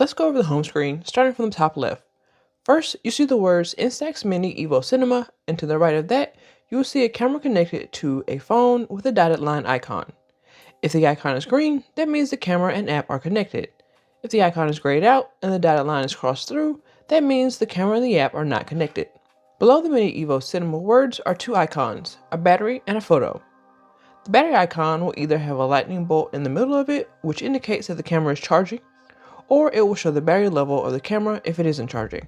Let's go over the home screen, starting from the top left. First, you see the words Instax Mini Evo Cinema, and to the right of that, you will see a camera connected to a phone with a dotted line icon. If the icon is green, that means the camera and app are connected. If the icon is grayed out and the dotted line is crossed through, that means the camera and the app are not connected. Below the Mini Evo Cinema words are two icons, a battery and a photo. The battery icon will either have a lightning bolt in the middle of it, which indicates that the camera is charging, or it will show the battery level of the camera if it isn't charging.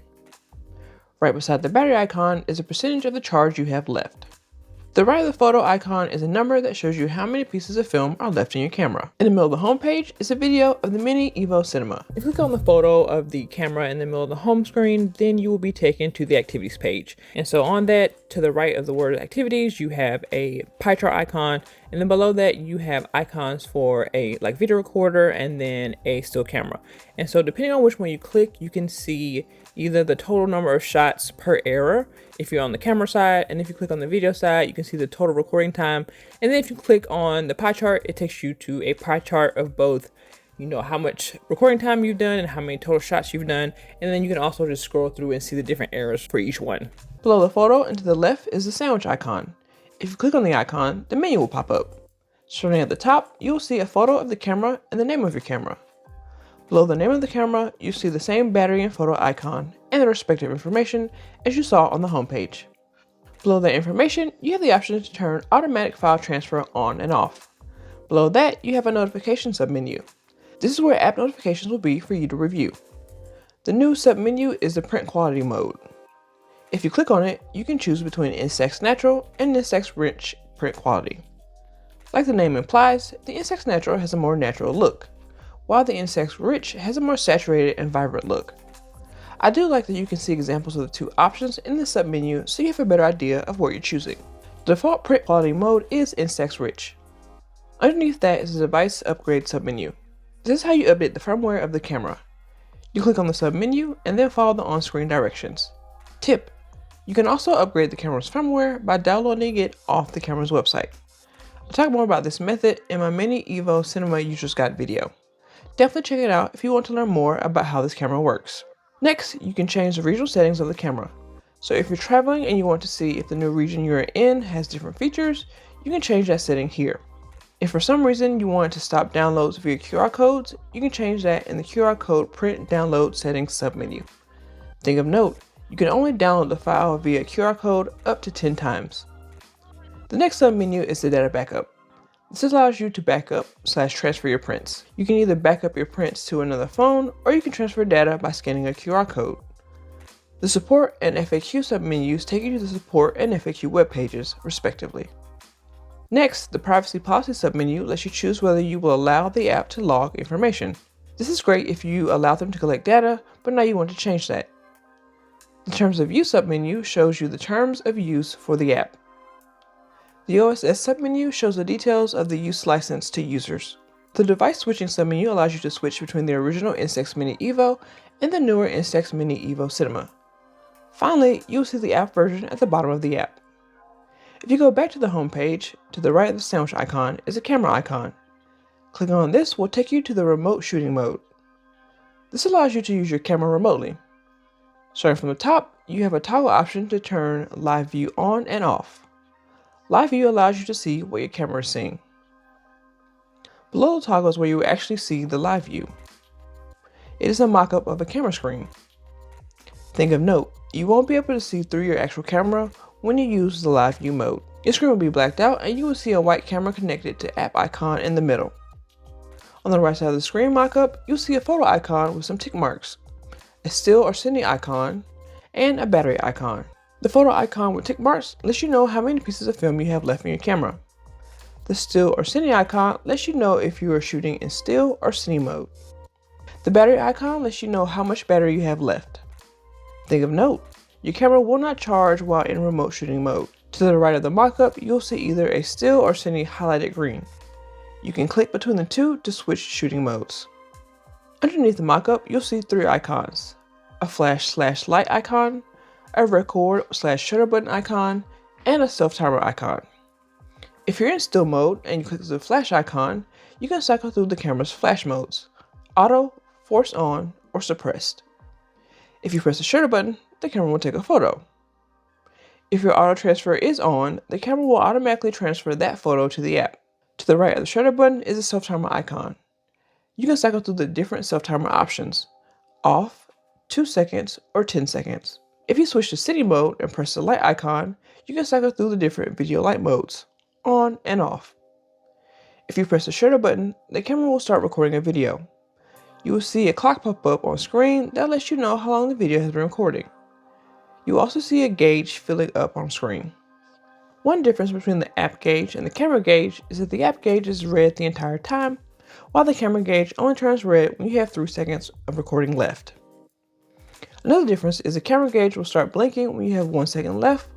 Right beside the battery icon is a percentage of the charge you have left. The right of the photo icon is a number that shows you how many pieces of film are left in your camera. In the middle of the home page is a video of the Mini Evo Cinema. If you click on the photo of the camera in the middle of the home screen, then you will be taken to the activities page. And so on that, to the right of the word activities, you have a pie chart icon, and then below that you have icons for a video recorder and then a still camera. And so depending on which one you click, you can see either the total number of shots per error if you're on the camera side, and if you click on the video side, you can see the total recording time. And then if you click on the pie chart, it takes you to a pie chart of both, how much recording time you've done and how many total shots you've done. And then you can also just scroll through and see the different errors for each one. Below the photo and to the left is the sandwich icon. If you click on the icon, the menu will pop up. Starting at the top, you will see a photo of the camera and the name of your camera. Below the name of the camera, you see the same battery and photo icon and the respective information as you saw on the home page. Below that information, you have the option to turn automatic file transfer on and off. Below that, you have a notification submenu. This is where app notifications will be for you to review. The new submenu is the print quality mode. If you click on it, you can choose between Instax Natural and Instax Rich print quality. Like the name implies, the Instax Natural has a more natural look, while the Instax Rich has a more saturated and vibrant look. I do like that you can see examples of the two options in the submenu so you have a better idea of what you're choosing. The default print quality mode is Instax Rich. Underneath that is the device upgrade submenu. This is how you update the firmware of the camera. You click on the submenu and then follow the on-screen directions. Tip: you can also upgrade the camera's firmware by downloading it off the camera's website. I'll talk more about this method in my Mini Evo Cinema User's Guide video. Definitely check it out if you want to learn more about how this camera works. Next, you can change the regional settings of the camera. So if you're traveling and you want to see if the new region you're in has different features, you can change that setting here. If for some reason you want to stop downloads via QR codes, you can change that in the QR code print download settings submenu. Thing of note, you can only download the file via QR code up to 10 times. The next submenu is the data backup. This allows you to backup/transfer your prints. You can either backup your prints to another phone, or you can transfer data by scanning a QR code. The support and FAQ submenus take you to the support and FAQ web pages, respectively. Next, the privacy policy submenu lets you choose whether you will allow the app to log information. This is great if you allow them to collect data, but now you want to change that. The terms of use submenu shows you the terms of use for the app. The OSS submenu shows the details of the use license to users. The device switching submenu allows you to switch between the original Instax Mini Evo and the newer Instax Mini Evo Cinema. Finally, you'll see the app version at the bottom of the app. If you go back to the home page, to the right of the sandwich icon is a camera icon. Clicking on this will take you to the remote shooting mode. This allows you to use your camera remotely. Starting from the top, you have a toggle option to turn live view on and off. Live view allows you to see what your camera is seeing. Below the toggle is where you will actually see the live view. It is a mock-up of a camera screen. Thing of note, you won't be able to see through your actual camera when you use the live view mode. Your screen will be blacked out and you will see a white camera connected to app icon in the middle. On the right side of the screen mock-up, you'll see a photo icon with some tick marks, a still or cine icon, and a battery icon. The photo icon with tick marks lets you know how many pieces of film you have left in your camera. The still or cine icon lets you know if you are shooting in still or cine mode. The battery icon lets you know how much battery you have left. Thing of note, your camera will not charge while in remote shooting mode. To the right of the mockup, you'll see either a still or cine highlighted green. You can click between the two to switch shooting modes. Underneath the mockup, you'll see three icons: a flash/light icon, a record/shutter button icon, and a self-timer icon. If you're in still mode and you click the flash icon, you can cycle through the camera's flash modes: auto, force on, or suppressed. If you press the shutter button, the camera will take a photo. If your auto transfer is on, the camera will automatically transfer that photo to the app. To the right of the shutter button is a self-timer icon. You can cycle through the different self-timer options: off, 2 seconds, or 10 seconds. If you switch to cine mode and press the light icon, you can cycle through the different video light modes, on and off. If you press the shutter button, the camera will start recording a video. You will see a clock pop up on screen that lets you know how long the video has been recording. You will also see a gauge filling up on screen. One difference between the app gauge and the camera gauge is that the app gauge is red the entire time, while the camera gauge only turns red when you have 3 seconds of recording left. Another difference is the camera gauge will start blinking when you have 1 second left,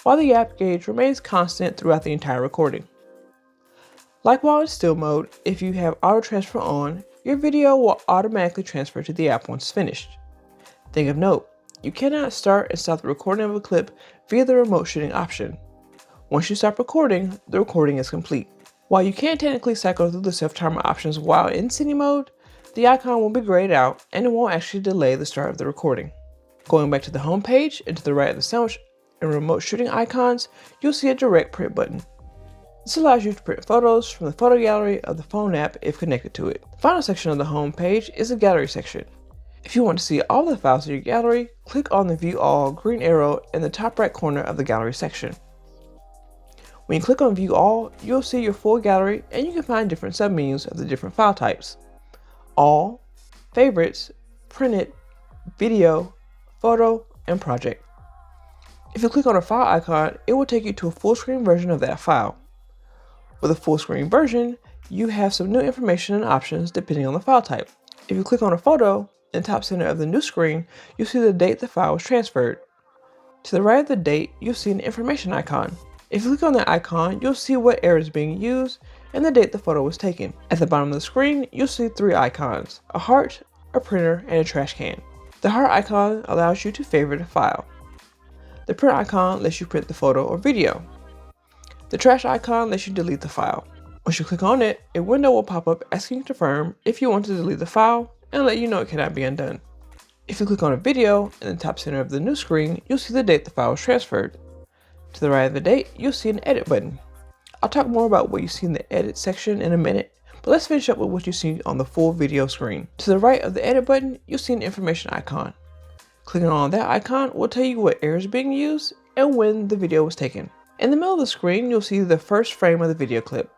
while the app gauge remains constant throughout the entire recording. Like while in still mode, if you have auto transfer on, your video will automatically transfer to the app once finished. Thing of note, you cannot start and stop the recording of a clip via the remote shooting option. Once you stop recording, the recording is complete. While you can technically cycle through the self-timer options while in cine mode, the icon will be grayed out and it won't actually delay the start of the recording. Going back to the home page and to the right of the sandwich and remote shooting icons, you'll see a direct print button. This allows you to print photos from the photo gallery of the phone app if connected to it. The final section of the home page is the gallery section. If you want to see all the files in your gallery, click on the View All green arrow in the top right corner of the gallery section. When you click on View All, you'll see your full gallery and you can find different submenus of the different file types: All, Favorites, Printed, Video, Photo, and Project. If you click on a file icon, it will take you to a full screen version of that file. With a full screen version, you have some new information and options depending on the file type. If you click on a photo, in the top center of the new screen, you'll see the date the file was transferred. To the right of the date, you'll see an information icon. If you click on that icon, you'll see what error is being used and the date the photo was taken. At the bottom of the screen, you'll see 3 icons: a heart, a printer, and a trash can. The heart icon allows you to favorite a file. The print icon lets you print the photo or video. The trash icon lets you delete the file. Once you click on it, a window will pop up asking you to confirm if you want to delete the file and let you know it cannot be undone. If you click on a video in the top center of the new screen, you'll see the date the file was transferred. To the right of the date, you'll see an edit button. I'll talk more about what you see in the edit section in a minute, but let's finish up with what you see on the full video screen. To the right of the edit button, you'll see an information icon. Clicking on that icon will tell you what error is being used and when the video was taken. In the middle of the screen, you'll see the first frame of the video clip.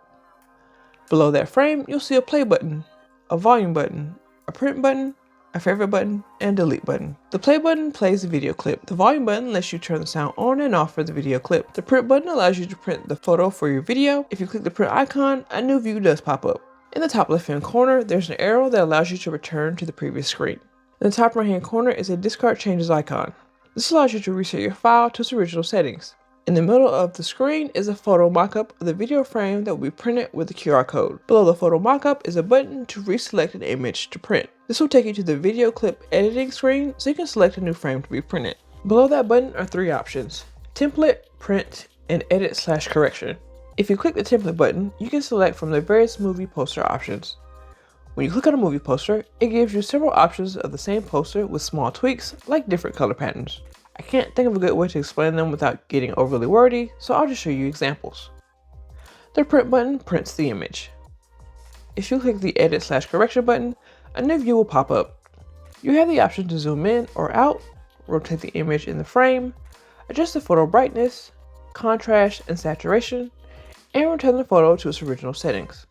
Below that frame, you'll see a play button, a volume button, a print button, a favorite button, and a delete button. The play button plays the video clip. The volume button lets you turn the sound on and off for the video clip. The print button allows you to print the photo for your video. If you click the print icon, a new view does pop up. In the top left-hand corner, there's an arrow that allows you to return to the previous screen. In the top right-hand corner is a discard changes icon. This allows you to reset your file to its original settings. In the middle of the screen is a photo mockup of the video frame that will be printed with the QR code. Below the photo mockup is a button to reselect an image to print. This will take you to the video clip editing screen so you can select a new frame to be printed. Below that button are 3 options: template, print, and edit/correction. If you click the template button, you can select from the various movie poster options. When you click on a movie poster, it gives you several options of the same poster with small tweaks like different color patterns. I can't think of a good way to explain them without getting overly wordy, so I'll just show you examples. The print button prints the image. If you click the edit/correction button, a new view will pop up. You have the option to zoom in or out, rotate the image in the frame, adjust the photo brightness, contrast, and saturation, and return the photo to its original settings.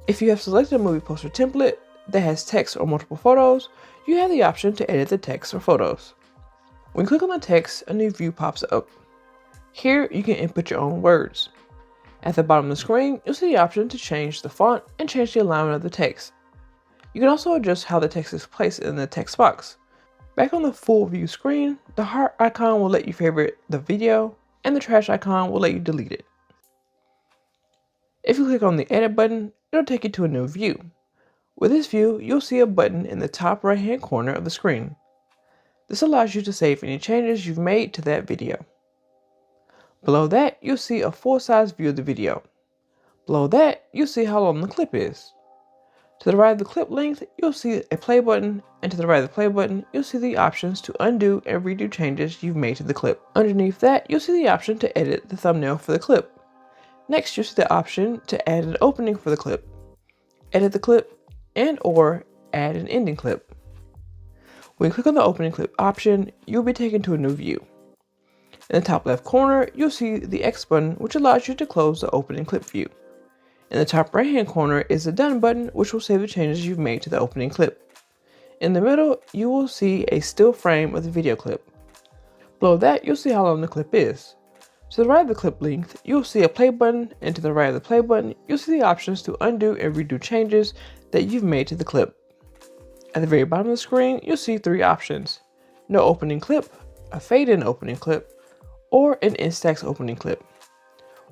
If you have selected a movie poster template that has text or multiple photos, you have the option to edit the text or photos. When you click on the text, a new view pops up. Here, you can input your own words. At the bottom of the screen, you'll see the option to change the font and change the alignment of the text. You can also adjust how the text is placed in the text box. Back on the full view screen, the heart icon will let you favorite the video, and the trash icon will let you delete it. If you click on the edit button, it'll take you to a new view. With this view, you'll see a button in the top right-hand corner of the screen. This allows you to save any changes you've made to that video. Below that, you'll see a full-size view of the video. Below that, you'll see how long the clip is. To the right of the clip length, you'll see a play button, and to the right of the play button, you'll see the options to undo and redo changes you've made to the clip. Underneath that, you'll see the option to edit the thumbnail for the clip. Next, you'll see the option to add an opening for the clip, edit the clip, and/or add an ending clip. When you click on the opening clip option, you'll be taken to a new view. In the top left corner, you'll see the X button, which allows you to close the opening clip view. In the top right hand corner is the Done button, which will save the changes you've made to the opening clip. In the middle, you will see a still frame of the video clip. Below that, you'll see how long the clip is. To the right of the clip length, you'll see a play button, and to the right of the play button, you'll see the options to undo and redo changes that you've made to the clip. At the very bottom of the screen, you'll see three options: no opening clip, a fade-in opening clip, or an Instax opening clip.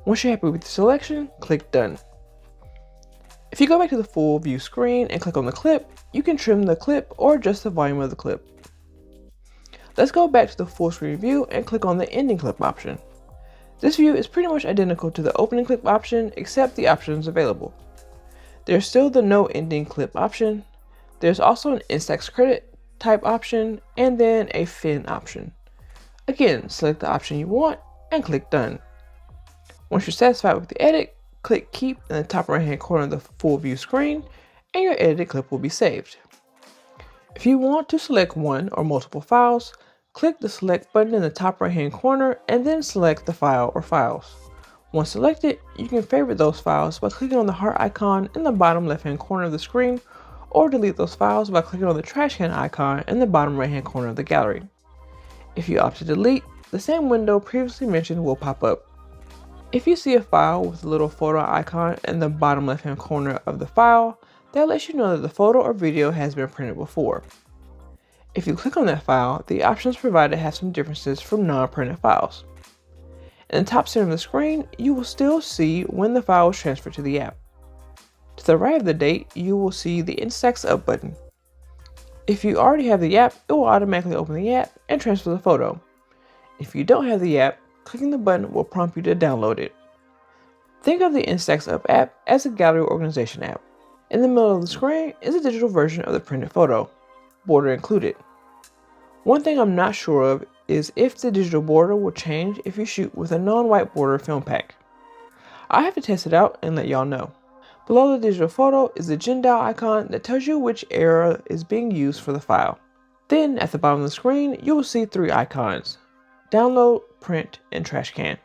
Once you're happy with the selection, click Done. If you go back to the full view screen and click on the clip, you can trim the clip or adjust the volume of the clip. Let's go back to the full screen view and click on the ending clip option. This view is pretty much identical to the opening clip option except the options available. There's still the no ending clip option. There's also an Instax credit type option and then a fin option. Again, select the option you want and click Done. Once you're satisfied with the edit, click Keep in the top right hand corner of the full view screen and your edited clip will be saved. If you want to select one or multiple files, click the Select button in the top right hand corner and then select the file or files. Once selected, you can favorite those files by clicking on the heart icon in the bottom left hand corner of the screen, or delete those files by clicking on the trash can icon in the bottom right hand corner of the gallery. If you opt to delete, the same window previously mentioned will pop up. If you see a file with a little photo icon in the bottom left hand corner of the file, that lets you know that the photo or video has been printed before. If you click on that file, the options provided have some differences from non-printed files. In the top center of the screen, you will still see when the file was transferred to the app. To the right of the date, you will see the InstaxUp button. If you already have the app, it will automatically open the app and transfer the photo. If you don't have the app, clicking the button will prompt you to download it. Think of the InstaxUp app as a gallery organization app. In the middle of the screen is a digital version of the printed photo, border included. One thing I'm not sure of is if the digital border will change if you shoot with a non-white border film pack. I have to test it out and let y'all know. Below the digital photo is the GenDAO icon that tells you which era is being used for the file. Then at the bottom of the screen, you will see three icons: Download, Print, and Trash Can.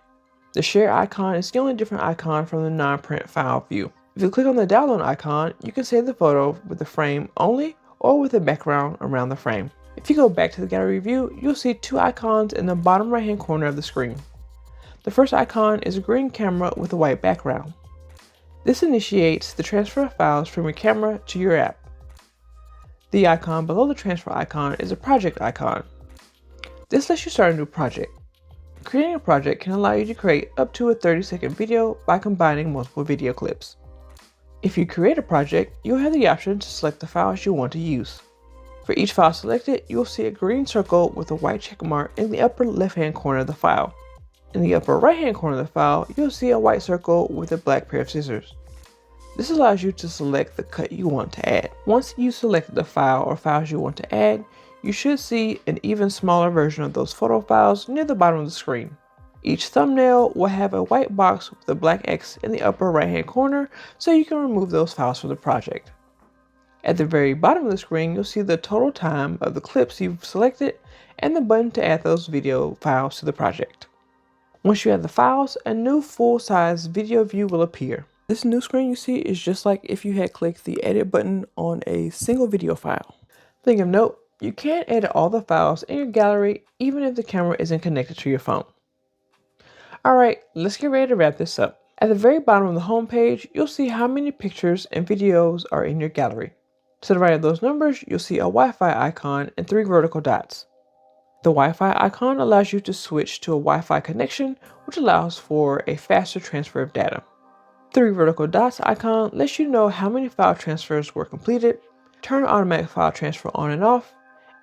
The Share icon is the only different icon from the non-print file view. If you click on the Download icon, you can save the photo with the frame only or with a background around the frame. If you go back to the gallery view, you'll see two icons in the bottom right hand corner of the screen. The first icon is a green camera with a white background. This initiates the transfer of files from your camera to your app. The icon below the transfer icon is a project icon. This lets you start a new project. Creating a project can allow you to create up to a 30-second video by combining multiple video clips. If you create a project, you'll have the option to select the files you want to use. For each file selected, you will see a green circle with a white check mark in the upper left-hand corner of the file. In the upper right-hand corner of the file, you'll see a white circle with a black pair of scissors. This allows you to select the cut you want to add. Once you selected the file or files you want to add, you should see an even smaller version of those photo files near the bottom of the screen. Each thumbnail will have a white box with a black X in the upper right hand corner so you can remove those files from the project. At the very bottom of the screen, you'll see the total time of the clips you've selected and the button to add those video files to the project. Once you add the files, a new full-size video view will appear. This new screen you see is just like if you had clicked the edit button on a single video file. Thing of note, you can't edit all the files in your gallery even if the camera isn't connected to your phone. Alright, let's get ready to wrap this up. At the very bottom of the home page, you'll see how many pictures and videos are in your gallery. To the right of those numbers, you'll see a Wi-Fi icon and 3 vertical dots. The Wi-Fi icon allows you to switch to a Wi-Fi connection, which allows for a faster transfer of data. 3 vertical dots icon lets you know how many file transfers were completed, turn automatic file transfer on and off,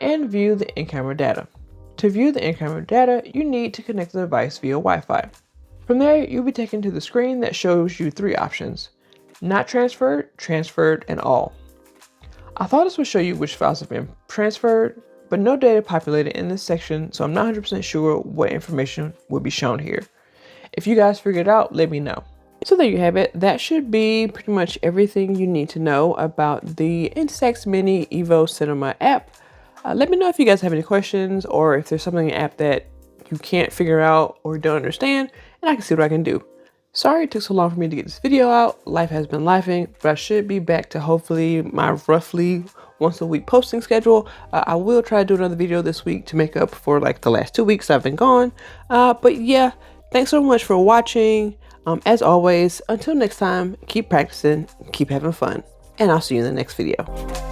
and view the in-camera data. To view the in-camera data, you need to connect the device via Wi-Fi. From there, you'll be taken to the screen that shows you 3 options: Not Transferred, Transferred, and All. I thought this would show you which files have been transferred, but no data populated in this section, so I'm not 100% sure what information will be shown here. If you guys figure it out, let me know. So there you have it. That should be pretty much everything you need to know about the Instax Mini Evo Cinema app. Let me know if you guys have any questions or if there's something in the app that you can't figure out or don't understand, and I can see what I can do. Sorry it took so long for me to get this video out. Life has been lifing, but I should be back to hopefully my roughly once a week posting schedule. I will try to do another video this week to make up for like the last 2 weeks I've been gone. But yeah, thanks so much for watching. As always, until next time, keep practicing, keep having fun, and I'll see you in the next video.